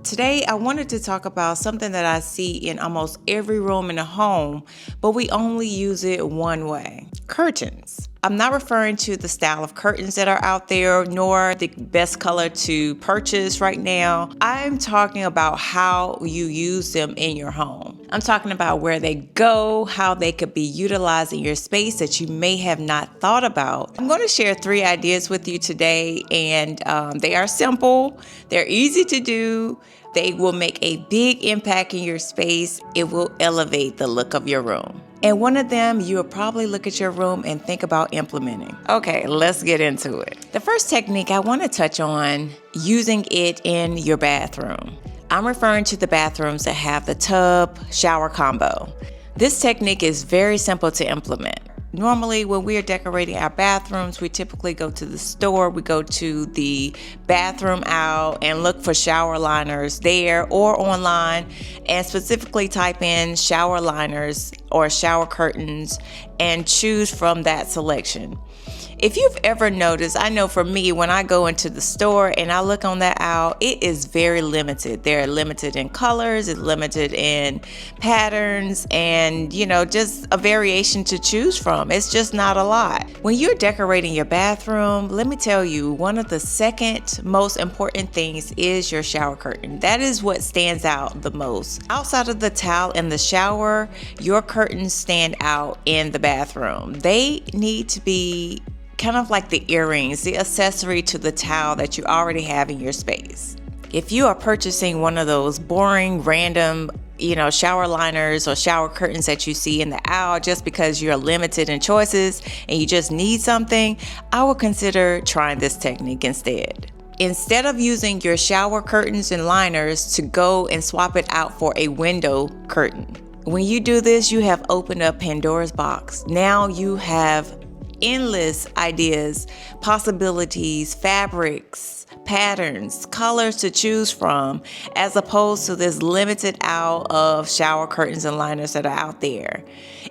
Today, I wanted to talk about something that I see in almost every room in a home, but we only use it one way: curtains. I'm not referring to the style of curtains that are out there, nor the best color to purchase right now. I'm talking about how you use them in your home. I'm talking about where they go, how they could be utilized in your space that you may have not thought about. I'm going to share 3 ideas with you today, and they are simple, they're easy to do. They will make a big impact in your space. It will elevate the look of your room. And one of them, you'll probably look at your room and think about implementing. Okay, let's get into it. The first technique I want to touch on, using it in your bathroom. I'm referring to the bathrooms that have the tub shower combo. This technique is very simple to implement. Normally, when we are decorating our bathrooms, we typically go to the store, we go to the bathroom aisle and look for shower liners there or online, and specifically type in shower liners or shower curtains and choose from that selection. If you've ever noticed, I know for me, when I go into the store and I look on that aisle, it is very limited. They're limited in colors, it's limited in patterns, and just a variation to choose from. It's just not a lot. When you're decorating your bathroom, let me tell you, one of the second most important things is your shower curtain. That is what stands out the most. Outside of the towel in the shower, your curtains stand out in the bathroom. They need to be kind of like the earrings, the accessory to the towel that you already have in your space. If you are purchasing one of those boring, random, shower liners or shower curtains that you see in the aisle just because you're limited in choices and you just need something, I would consider trying this technique instead. Instead of using your shower curtains and liners to go and swap it out for a window curtain. When you do this, you have opened up Pandora's box. Now you have endless ideas, possibilities, fabrics, patterns, colors to choose from, as opposed to this limited aisle of shower curtains and liners that are out there.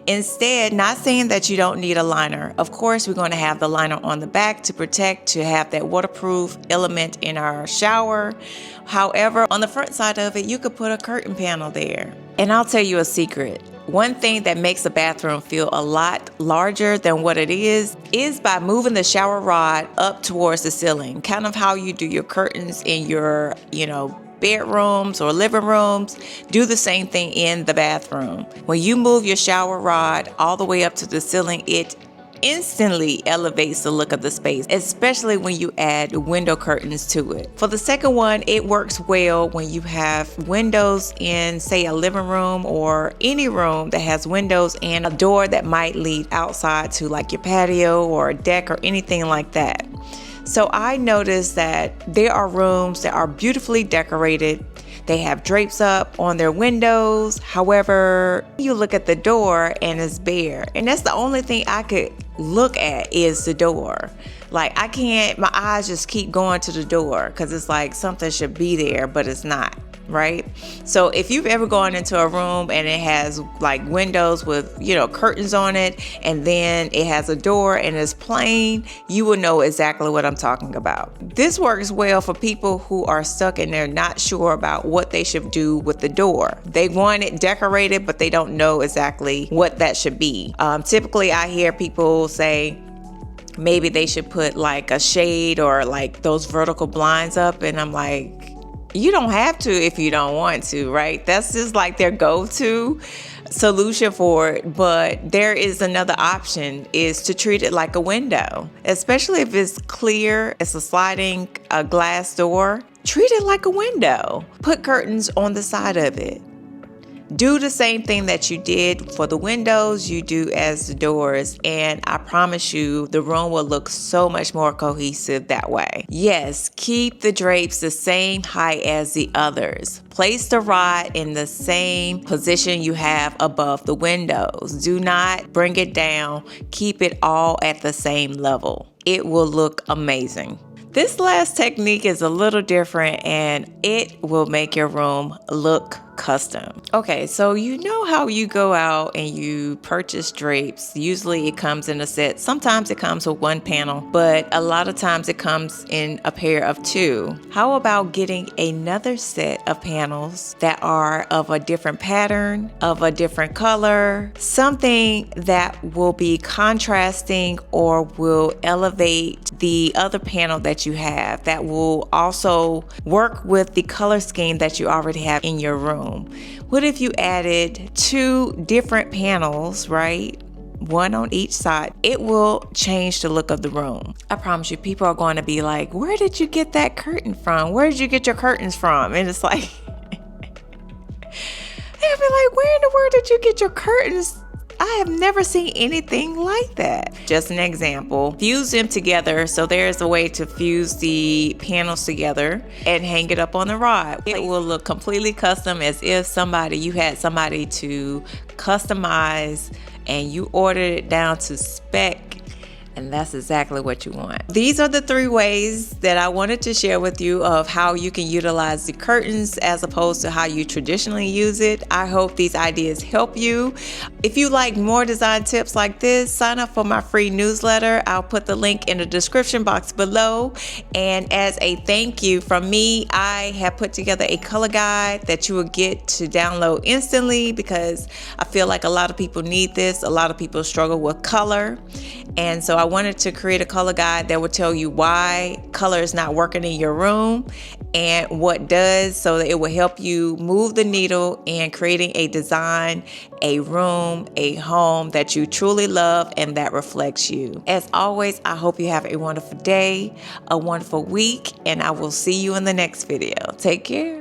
Instead, not saying that you don't need a liner. Of course, we're going to have the liner on the back to protect, to have that waterproof element in our shower. However, on the front side of it, you could put a curtain panel there. And I'll tell you a secret. One thing that makes a bathroom feel a lot larger than what it is by moving the shower rod up towards the ceiling. Kind of how you do your curtains in your, bedrooms or living rooms. Do the same thing in the bathroom. When you move your shower rod all the way up to the ceiling, it instantly elevates the look of the space, especially when you add window curtains to it. For the second one, it works well when you have windows in, say, a living room or any room that has windows and a door that might lead outside to like your patio or a deck or anything like that. So I noticed that there are rooms that are beautifully decorated. They have drapes up on their windows. However, you look at the door and it's bare. And that's the only thing I could look at is the door. Like my eyes just keep going to the door because it's like something should be there, but it's not, right? So if you've ever gone into a room and it has like windows with, curtains on it, and then it has a door and it's plain, you will know exactly what I'm talking about. This works well for people who are stuck and they're not sure about what they should do with the door. They want it decorated, but they don't know exactly what that should be. Typically, I hear people say, maybe they should put like a shade or like those vertical blinds up. And I'm like, you don't have to if you don't want to, right? That's just like their go-to solution for it. But there is another option, is to treat it like a window, especially if it's clear, it's a sliding glass door. Treat it like a window. Put curtains on the side of it. Do the same thing that you did for the windows, you do as the doors, and I promise you the room will look so much more cohesive that way. Yes, keep the drapes the same height as the others. Place the rod in the same position you have above the windows. Do not bring it down. Keep it all at the same level. It will look amazing. This last technique is a little different and it will make your room look custom. Okay, so you know how you go out and you purchase drapes. Usually it comes in a set. Sometimes it comes with one panel, but a lot of times it comes in a pair of two. How about getting another set of panels that are of a different pattern, of a different color, something that will be contrasting or will elevate the other panel that you have, that will also work with the color scheme that you already have in your room. What if you added two different panels, right? One on each side. It will change the look of the room. I promise you, people are going to be like, where did you get that curtain from? Where did you get your curtains from? And it's like, they'll be like, where in the world did you get your curtains? I have never seen anything like that. Just an example. Fuse them together. So there's a way to fuse the panels together and hang it up on the rod. It will look completely custom, as if you had somebody to customize and you ordered it down to spec. And that's exactly what you want. These are the 3 ways that I wanted to share with you of how you can utilize the curtains as opposed to how you traditionally use it. I hope these ideas help you. If you like more design tips like this, sign up for my free newsletter. I'll put the link in the description box below. And as a thank you from me, I have put together a color guide that you will get to download instantly, because I feel like a lot of people need this. A lot of people struggle with color. And so I wanted to create a color guide that would tell you why color is not working in your room and what does, so that it will help you move the needle in creating a design, a room, a home that you truly love and that reflects you. As always, I hope you have a wonderful day, a wonderful week, and I will see you in the next video. Take care.